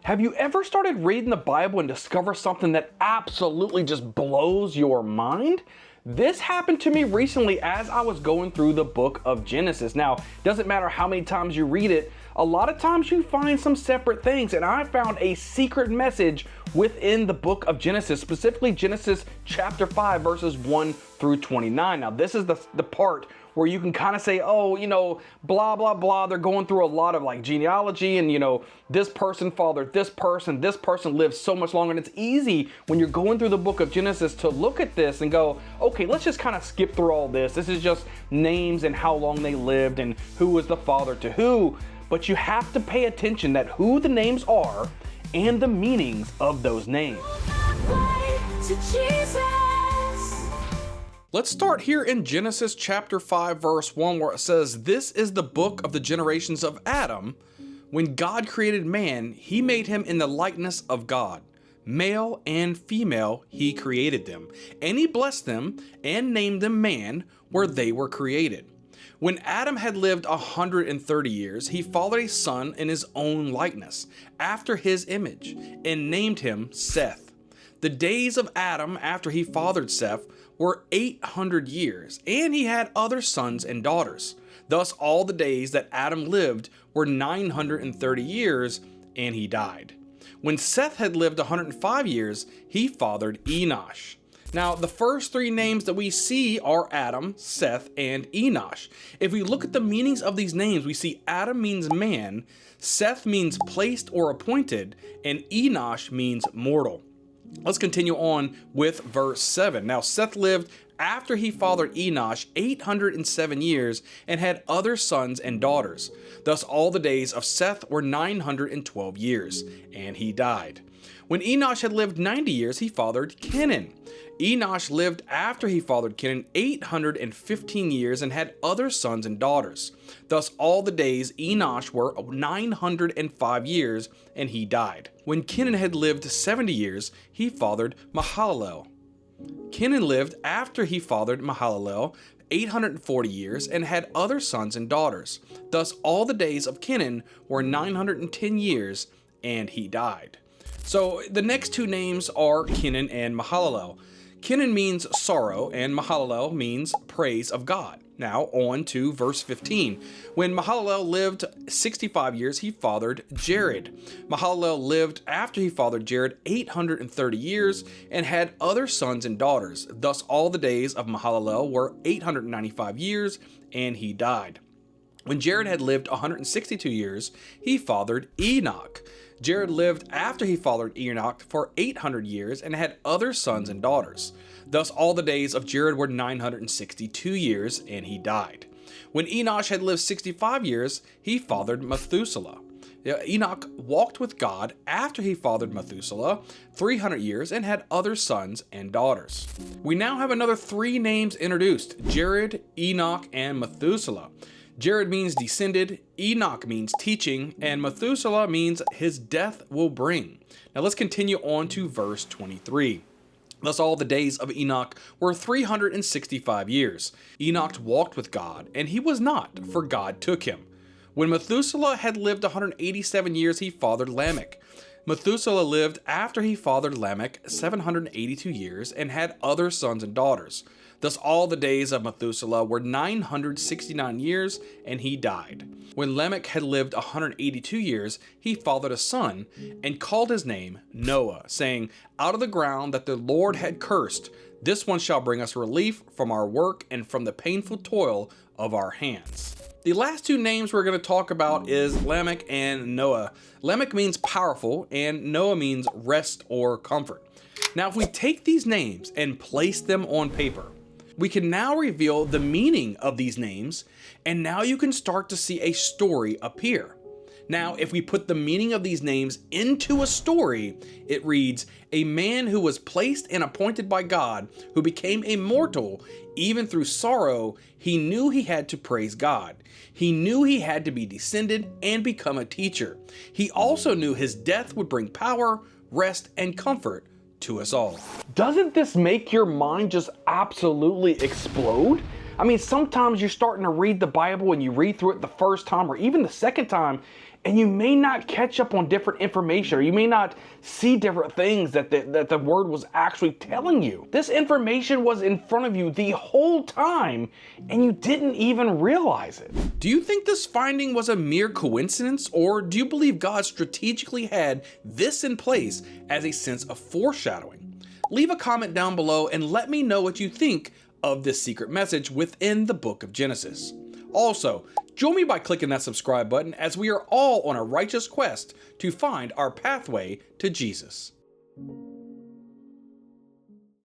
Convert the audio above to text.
Have you ever started reading the Bible and discover something that absolutely just blows your mind? This happened to me recently as I was going through the book of Genesis. Now, doesn't matter how many times you read it, a lot of times you find some separate things, and I found a secret message within the book of Genesis, specifically Genesis chapter 5, verses 1 through 29. Now, this is the part where you can kind of say, oh, blah, blah, blah. They're going through a lot of like genealogy and, this person fathered this person lived so much longer. And it's easy when you're going through the book of Genesis to look at this and go, okay, let's just kind of skip through all this. This is just names and how long they lived and who was the father to who. But you have to pay attention that who the names are and the meanings of those names. Let's start here in Genesis chapter 5, verse 1, where it says, "This is the book of the generations of Adam. When God created man, he made him in the likeness of God. Male and female, he created them. And he blessed them and named them man where they were created. When Adam had lived 130 years, he fathered a son in his own likeness, after his image, and named him Seth. The days of Adam after he fathered Seth were 800 years, and he had other sons and daughters. Thus all the days that Adam lived were 930 years, and he died. When Seth had lived 105 years, he fathered Enosh." Now, the first three names that we see are Adam, Seth, and Enosh. If we look at the meanings of these names, we see Adam means man, Seth means placed or appointed, and Enosh means mortal. Let's continue on with verse 7. Now, Seth lived after he fathered Enosh 807 years and had other sons and daughters. Thus all the days of Seth were 912 years, and he died. When Enosh had lived 90 years, he fathered Kenan. Enosh lived after he fathered Kenan 815 years and had other sons and daughters. Thus all the days Enosh were 905 years, and he died. When Kenan had lived 70 years, he fathered Mahalalel. Kenan lived after he fathered Mahalalel 840 years and had other sons and daughters. Thus all the days of Kenan were 910 years, and he died. So the next two names are Kenan and Mahalalel. Kenan means sorrow, and Mahalalel means praise of God. Now on to verse 15. When Mahalalel lived 65 years, he fathered Jared. Mahalalel lived after he fathered Jared 830 years and had other sons and daughters. Thus all the days of Mahalalel were 895 years, and he died. When Jared had lived 162 years, he fathered Enoch. Jared lived after he fathered Enoch for 800 years and had other sons and daughters. Thus all the days of Jared were 962 years, and he died. When Enosh had lived 65 years, he fathered Methuselah. Enoch walked with God after he fathered Methuselah 300 years and had other sons and daughters. We now have another three names introduced: Jared, Enoch, and Methuselah. Jared means descended, Enoch means teaching, and Methuselah means his death will bring. Now let's continue on to verse 23. Thus all the days of Enoch were 365 years. Enoch walked with God, and he was not, for God took him. When Methuselah had lived 187 years, he fathered Lamech. Methuselah lived after he fathered Lamech 782 years and had other sons and daughters. Thus all the days of Methuselah were 969 years, and he died. When Lamech had lived 182 years, he fathered a son, and called his name Noah, saying, "Out of the ground that the Lord had cursed, this one shall bring us relief from our work and from the painful toil of our hands." The last two names we're going to talk about is Lamech and Noah. Lamech means powerful, and Noah means rest or comfort. Now, if we take these names and place them on paper, we can now reveal the meaning of these names, and now you can start to see a story appear. Now, if we put the meaning of these names into a story, it reads, "A man who was placed and appointed by God, who became a mortal, even through sorrow, he knew he had to praise God. He knew he had to be descended and become a teacher. He also knew his death would bring power, rest, and comfort to us all." Doesn't this make your mind just absolutely explode? I mean, sometimes you're starting to read the Bible and you read through it the first time or even the second time, And you may not catch up on different information, or you may not see different things that the word was actually telling you. This information was in front of you the whole time, and you didn't even realize it. Do you think this finding was a mere coincidence, or do you believe God strategically had this in place as a sense of foreshadowing? Leave a comment down below and let me know what you think of this secret message within the book of Genesis. Also, join me by clicking that subscribe button, as we are all on a righteous quest to find our pathway to Jesus.